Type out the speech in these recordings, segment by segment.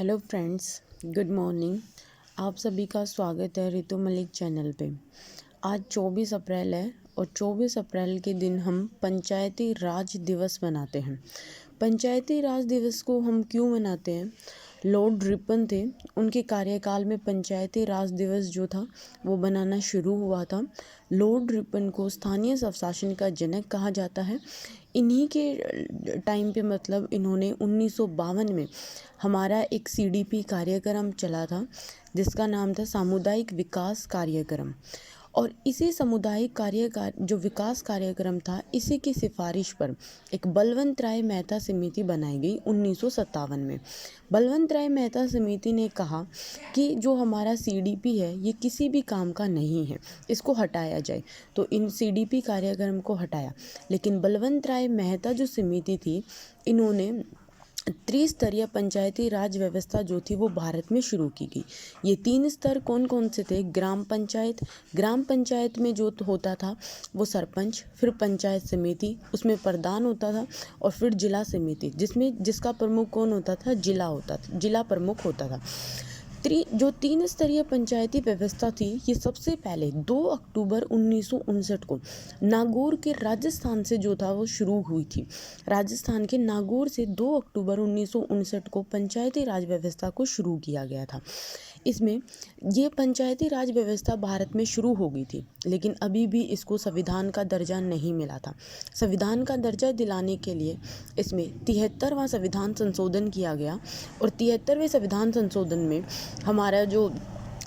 Hello friends, good morning. आप सभी का स्वागत है रितु मलिक चैनल पे। आज 24 अप्रैल है और 24 अप्रैल के दिन हम पंचायती राज दिवस मनाते हैं। पंचायती राज दिवस को हम क्यों मनाते हैं? लॉर्ड रिपन थे, उनके कार्यकाल में पंचायती राज दिवस जो था वो बनाना शुरू हुआ था। लॉर्ड रिपन को स्थानीय स्वशासन का जनक कहा जाता है। इन्हीं के टाइम पे मतलब इन्होंने 1952 में हमारा एक सीडीपी कार्यक्रम चला था जिसका नाम था सामुदायिक विकास कार्यक्रम। और इसी सामुदायिक जो विकास कार्यक्रम था, इसी की सिफारिश पर एक बलवंत राय मेहता समिति बनाई गई 1957 में। बलवंत राय मेहता समिति ने कहा कि जो हमारा सीडीपी है ये किसी भी काम का नहीं है, इसको हटाया जाए। तो इन सीडीपी कार्यक्रम को हटाया, लेकिन बलवंत राय मेहता जो समिति थी, इन्होंने त्रिस्तरीय पंचायती राज व्यवस्था जो थी वो भारत में शुरू की गई। ये 3 स्तर कौन कौन से थे? ग्राम पंचायत में जो होता था वो सरपंच, फिर पंचायत समिति, उसमें प्रधान होता था, और फिर जिला समिति जिसका प्रमुख कौन होता था? जिला प्रमुख होता था। जो 3 स्तरीय पंचायती व्यवस्था थी, ये सबसे पहले 2 अक्टूबर 1959 को नागौर के राजस्थान से जो था वो शुरू हुई थी। राजस्थान के नागौर से 2 अक्टूबर 1959 को पंचायती राज व्यवस्था को शुरू किया गया था। इसमें ये पंचायती राज व्यवस्था भारत में शुरू हो गई थी, लेकिन अभी भी इसको संविधान का दर्जा नहीं मिला था। संविधान का दर्जा दिलाने के लिए इसमें 73वां संविधान संशोधन किया गया, और 73वें संविधान संशोधन में हमारा जो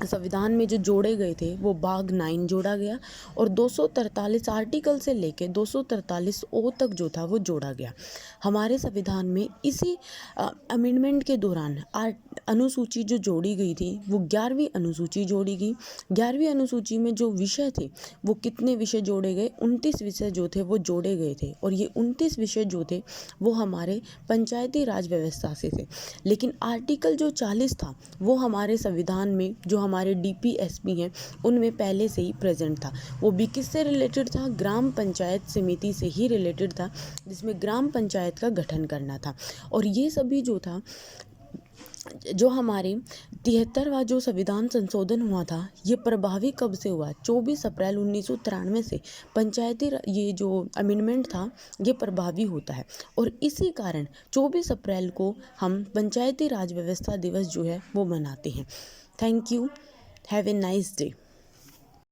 संविधान में जो जोड़े गए थे वो भाग 9 जोड़ा गया, और 243 आर्टिकल से लेके 243 ओ तक जो था वो जोड़ा गया। हमारे संविधान में इसी अमेंडमेंट के दौरान अनुसूची जो जोड़ी गई थी वो 11वीं अनुसूची जोड़ी गई। 11वीं अनुसूची में जो विषय थे वो कितने विषय जोड़े गए? 29 विषय जो थे वो जोड़े गए थे, और ये 29 विषय जो थे वो हमारे पंचायती राज व्यवस्था से थे। लेकिन आर्टिकल जो 40 था वो हमारे संविधान में जो हमारे डीपीएसपी हैं उनमें पहले से ही प्रेजेंट था। वो भी किससे रिलेटेड था? ग्राम पंचायत समिति से ही रिलेटेड था, जिसमें ग्राम पंचायत का गठन करना था। और ये सभी जो था, जो हमारे 73वां जो संविधान संशोधन हुआ था, ये प्रभावी कब से हुआ? 24 अप्रैल 1993 से पंचायती ये जो अमेंडमेंट था ये प्रभावी होता है, और इसी कारण 24 अप्रैल को हम पंचायती राज व्यवस्था दिवस जो है वो मनाते हैं। Thank you, have a nice day.